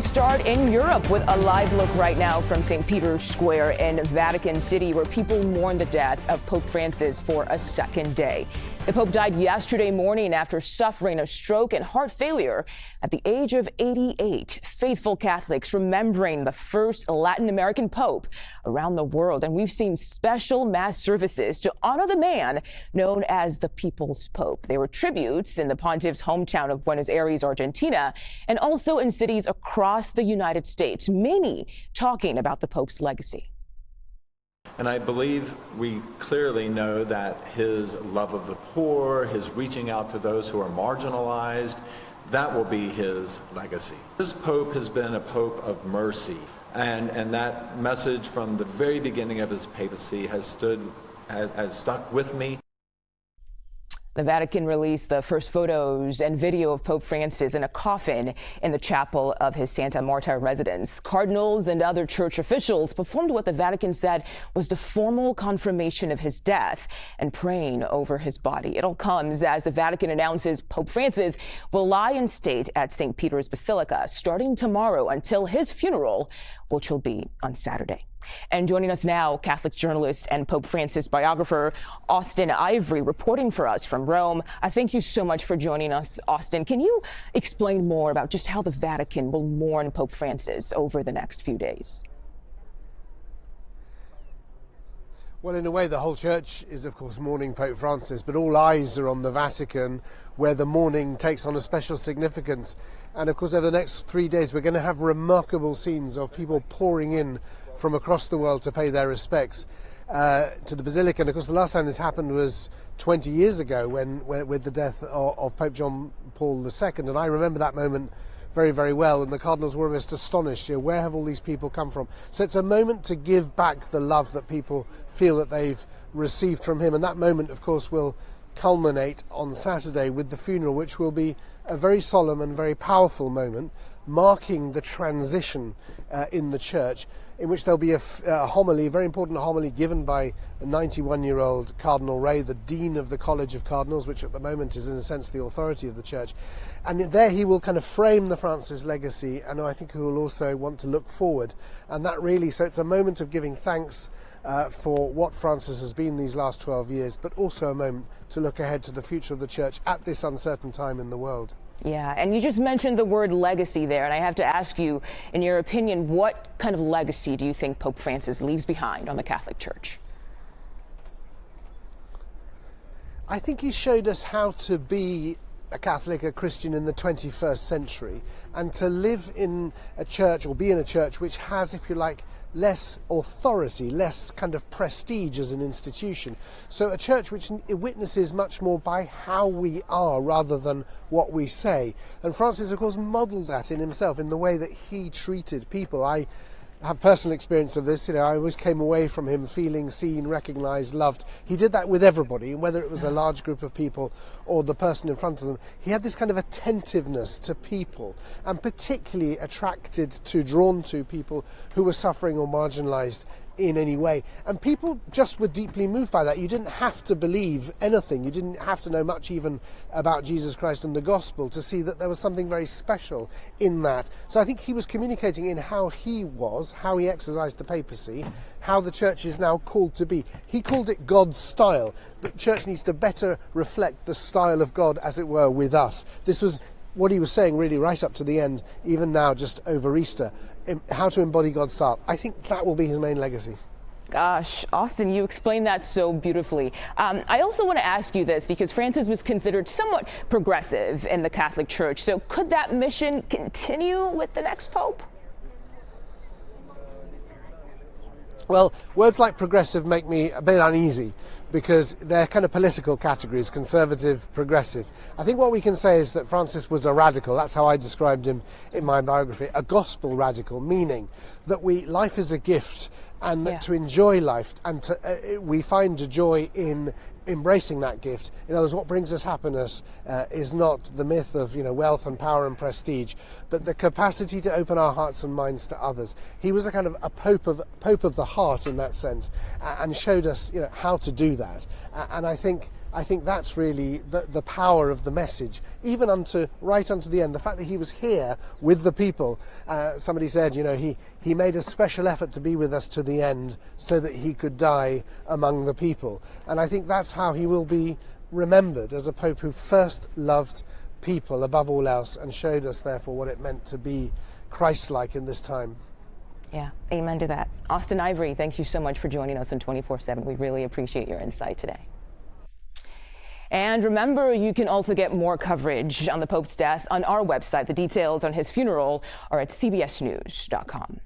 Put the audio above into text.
start in Europe with a live look right now from St. Peter's Square in Vatican City, where people mourn the death of Pope Francis for a second day. The Pope died yesterday morning after suffering a stroke and heart failure at the age of 88. Faithful Catholics remembering the first Latin American Pope around the world. And we've seen special mass services to honor the man known as the People's Pope. There were tributes in the Pontiff's hometown of Buenos Aires, Argentina, and also in cities across the United States, many talking about the Pope's legacy. And I believe we clearly know that his love of the poor, his reaching out to those who are marginalized, that will be his legacy. This Pope has been a Pope of mercy, and that message from the very beginning of his papacy has stuck with me. The Vatican released the first photos and video of Pope Francis in a coffin in the chapel of his Santa Marta residence. Cardinals and other church officials performed what the Vatican said was the formal confirmation of his death and praying over his body. It all comes as the Vatican announces Pope Francis will lie in state at St. Peter's Basilica starting tomorrow until his funeral, which will be on Saturday. And joining us now, Catholic journalist and Pope Francis biographer Austen Ivereigh, reporting for us from Rome. I thank you so much for joining us, Austen. Can you explain more about just how the Vatican will mourn Pope Francis over the next few days? Well, in a way, the whole church is, of course, mourning Pope Francis, but all eyes are on the Vatican, where the mourning takes on a special significance. And, of course, over the next 3 days, we're going to have remarkable scenes of people pouring in from across the world to pay their respects to the Basilica. And, of course, the last time this happened was 20 years ago when with the death of Pope John Paul II. And I remember that moment very, very well, and the cardinals were almost astonished. Where have all these people come from? So it's a moment to give back the love that people feel that they've received from him, and that moment, of course, will culminate on Saturday with the funeral, which will be a very solemn and very powerful moment, marking the transition in the church, in which there'll be a homily, a very important homily given by a 91-year-old Cardinal Ray, the Dean of the College of Cardinals, which at the moment is in a sense the authority of the church. And there he will kind of frame the Francis legacy, and I think he will also want to look forward. And that really, so it's a moment of giving thanks for what Francis has been these last 12 years, but also a moment to look ahead to the future of the church at this uncertain time in the world. Yeah, and you just mentioned the word legacy there, and I have to ask you, in your opinion, what kind of legacy do you think Pope Francis leaves behind on the Catholic Church? I think he showed us how to be a Catholic, a Christian in the 21st century, and to live in a church, or be in a church, which has, if you like, less authority, less kind of prestige as an institution. So a church which witnesses much more by how we are rather than what we say. And Francis, of course, modelled that in himself, in the way that he treated people. I have personal experience of this. I always came away from him feeling seen, recognised, loved. He did that with everybody, and whether it was a large group of people or the person in front of them, he had this kind of attentiveness to people, and particularly drawn to people who were suffering or marginalised in any way. And people just were deeply moved by that. You didn't have to believe anything. You didn't have to know much even about Jesus Christ and the gospel to see that there was something very special in that. So I think he was communicating in how he was, how he exercised the papacy, how the church is now called to be. He called it God's style. The church needs to better reflect the style of God, as it were, with us. This was what he was saying really right up to the end, even now just over Easter, how to embody God's style. I think that will be his main legacy. Gosh, Austen, you explained that so beautifully. I also want to ask you this, because Francis was considered somewhat progressive in the Catholic Church. So could that mission continue with the next Pope? Well, words like progressive make me a bit uneasy, because they're kind of political categories, conservative, progressive. I think what we can say is that Francis was a radical. That's how I described him in my biography, a gospel radical, meaning that life is a gift, and that to enjoy life, and we find a joy in embracing that gift. In other words, what brings us happiness is not the myth of wealth and power and prestige, but the capacity to open our hearts and minds to others. He was a kind of a pope of the heart in that sense, and showed us how to do that. And I think I think that's really the power of the message, even right unto the end. The fact that he was here with the people. Somebody said, he made a special effort to be with us to the end so that he could die among the people. And I think that's how he will be remembered, as a pope who first loved people above all else and showed us, therefore, what it meant to be Christ-like in this time. Yeah, amen to that. Austen Ivereigh, thank you so much for joining us on 24/7. We really appreciate your insight today. And remember, you can also get more coverage on the Pope's death on our website. The details on his funeral are at cbsnews.com.